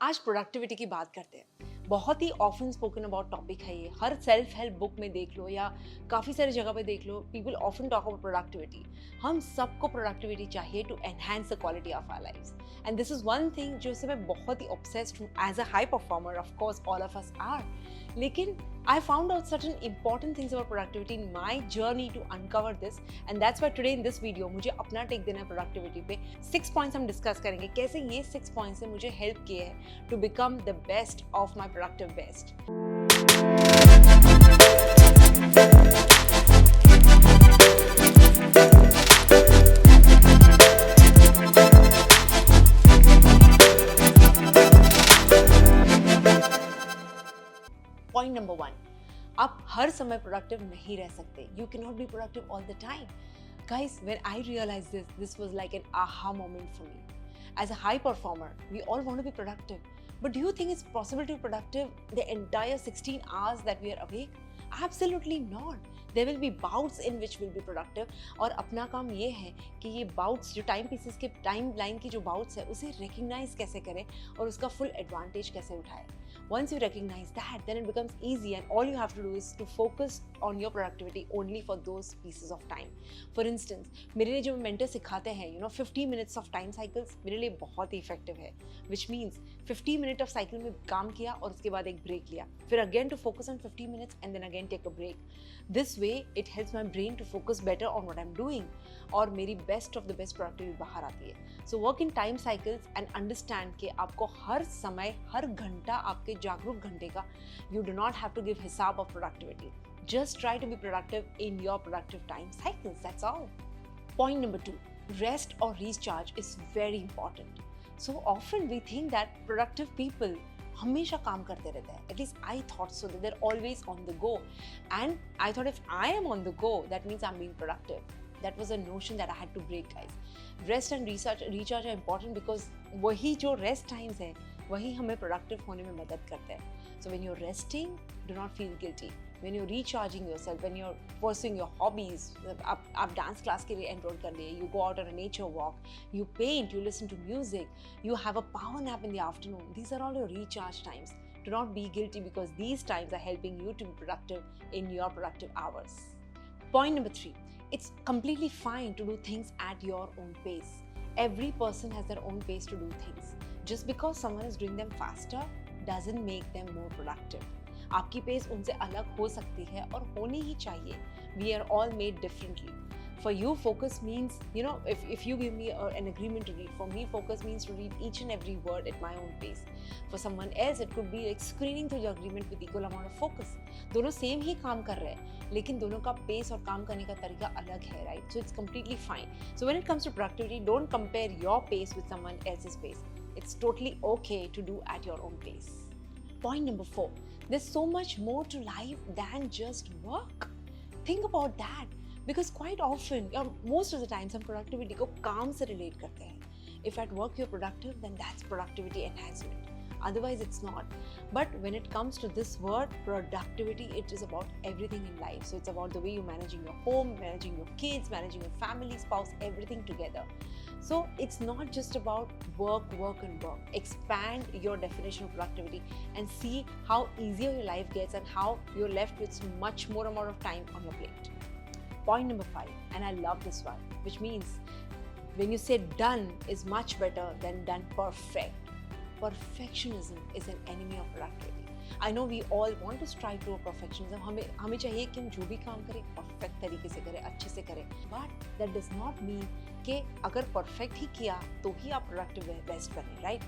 आज प्रोडक्टिविटी की बात करते हैं। बहुत ही ऑफन स्पोकन अबाउट टॉपिक है ये। हर सेल्फ हेल्प बुक में देख लो या काफ़ी सारी जगह पे देख लो, people often talk about productivity. हम सबको प्रोडक्टिविटी चाहिए to enhance the quality of our lives, and this is one thing जो से मैं बहुत ही ऑब्सेस्ड हूँ as a high performer. Of course all of us are, लेकिन I found out certain important things about productivity in my journey to uncover this, and that's why today in this video मुझे अपना take देना है productivity पे। 6 points हम discuss करेंगे कैसे ये 6 पॉइंट्स ने मुझे हेल्प किए हैं to become the best of my productive best. Point number 1, आप हर समय प्रोडक्टिव नहीं रह सकते। You can not be productive all the time. Guys, when I realized this was like an aha moment for me. As a high performer, we all want to be productive. But do you think it's possible to be productive the entire 16 hours that we are awake? Absolutely not. There will be bouts in which we'll be productive. और अपना काम ये है कि ये bouts, जो time pieces के time line की जो bouts है, उसे recognize कैसे करें और उसका full advantage कैसे उठाएं. Once you recognize that, then it becomes easy, and all you have to do is to focus on your productivity only for those pieces of time. For instance, मेरे लिए जो mentor सिखाते हैं 50 minutes of time cycles मेरे लिए बहुत ही effective है, which means 50 minute of cycle में काम किया और उसके बाद एक ब्रेक लिया, फिर again to focus on 50 minutes and then again take a break. This way it helps my brain to focus better on what I'm doing और मेरी best of the best productivity बाहर आती है. So work in time cycles and understand कि आपको हर समय हर घंटा आपके जागरूक घंटे का you do not have to give हिसाब of productivity. Just try to be productive in your productive time cycles, that's all. Point number 2, rest or recharge is very important. So often we think that productive people हमेशा काम करते रहते हैं. At least I thought so, that they're always on the go. And I thought if I am on the go, that means I'm being productive. That was a notion that I had to break, guys. Rest and recharge are important because वही जो rest times है वही हमें productive होने में मदद करते हैं. So when you're resting, do not feel guilty. When you're recharging yourself, when you're pursuing your hobbies, आप dance class के लिए enroll कर लिए, you go out on a nature walk, you paint, you listen to music, you have a power nap in the afternoon. These are all your recharge times. Do not be guilty because these times are helping you to be productive in your productive hours. Point number 3, it's completely fine to do things at your own pace. Every person has their own pace to do things. Just because someone is doing them faster doesn't make them more productive. आपकी pace उनसे अलग हो सकती है और होनी ही चाहिए. We are all made differently. For you, focus means, if you give me an agreement to read, for me, focus means to read each and every word at my own pace. For someone else, it could be like screening through the agreement with equal amount of focus. दोनों same ही काम कर रहे हैं, लेकिन दोनों का pace और काम करने का तरीका अलग है, right? So it's completely fine. So when it comes to productivity, don't compare your pace with someone else's pace. It's totally okay to do at your own pace. Point number 4, there's so much more to life than just work. Think about that. Because quite often, or most of the times, हम productivity को काम से relate करते हैं. If at work you're productive, then that's productivity enhancement. Otherwise, it's not. But when it comes to this word, productivity, it is about everything in life. So it's about the way you're managing your home, managing your kids, managing your family, spouse, everything together. So it's not just about work, and work. Expand your definition of productivity and see how easier your life gets and how you're left with much more amount of time on your plate. Point number 5, and I love this one, which means when you say done is much better than done perfect. Perfectionism is an enemy of productivity. I know we all want to strive to perfectionism. हमें चाहिए कि हम जो भी काम करें perfect तरीके से करें, अच्छे से करें. But that does not mean कि अगर परफेक्ट ही किया तो ही आप प्रोडक्टिव बेस्ट बने, right?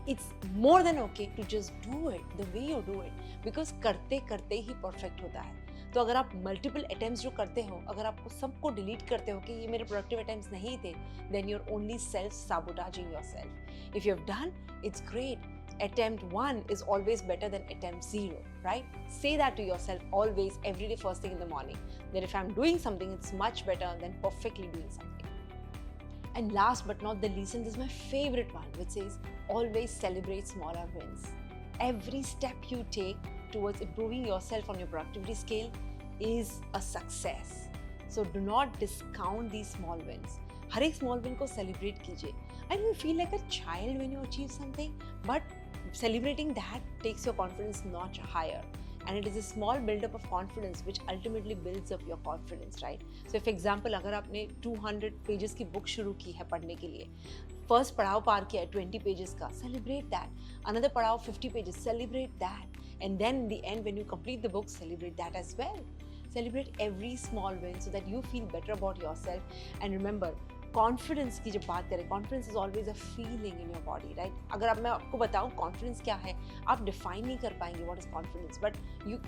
It's more than okay to just do it the way you do it, because करते करते ही परफेक्ट होता है. तो अगर आप मल्टीपल अटेम्प्ट्स जो करते हो, अगर आप सबको डिलीट करते हो कि ये मेरे प्रोडक्टिव अटेम्प्ट्स नहीं थे, then you're only self-sabotaging yourself. If you've done, it's great. Attempt 1 is always better than attempt 0, right? Say that to yourself always, every day, first thing in the morning, that if I'm doing something, it's much better than perfectly doing something. And last but not the least, and this is my favorite one, which says always celebrate smaller wins. Every step you take towards improving yourself on your productivity scale is a success. So do not discount these small wins. हर एक small win को celebrate कीजिए. And you feel like a child when you achieve something, but celebrating that takes your confidence notch higher. And it is a small build-up of confidence which ultimately builds up your confidence, right? So, for example, अगर आपने 200 pages की book शुरू की है पढ़ने के लिए, first पड़ाव पार किया है 20 pages का, celebrate that. Another पड़ाव 50 pages, celebrate that. And then in the end, when you complete the book, celebrate that as well. Celebrate every small win so that you feel better about yourself. And remember, confidence की जब बात करें, confidence is always a feeling in your body, right? अगर अब मैं आपको बताऊं confidence क्या है, आप डिफाइन नहीं कर पाएंगे what is confidence,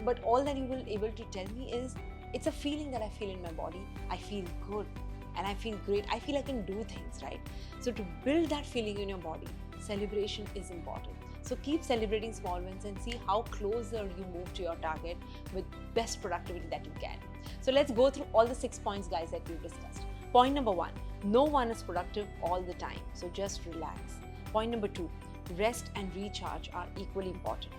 but all that you will able to tell me is it's a feeling that I feel in my body. I feel good and I feel great. I feel I can do things, right? So to build that feeling in your body, celebration is important. So keep celebrating small wins and see how closer you move to your target with best productivity that you can. So let's go through all the 6 points, guys, that we've discussed. Point number 1, no one is productive all the time, so just relax. Point number 2, rest and recharge are equally important.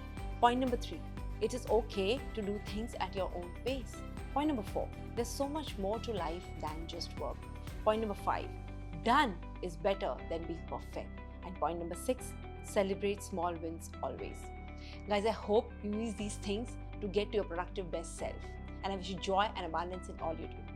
Point number 3, it is okay to do things at your own pace. Point number 4, there's so much more to life than just work. Point number 5, done is better than being perfect. And point number 6, celebrate small wins always. Guys, I hope you use these things to get to your productive best self. And I wish you joy and abundance in all you do.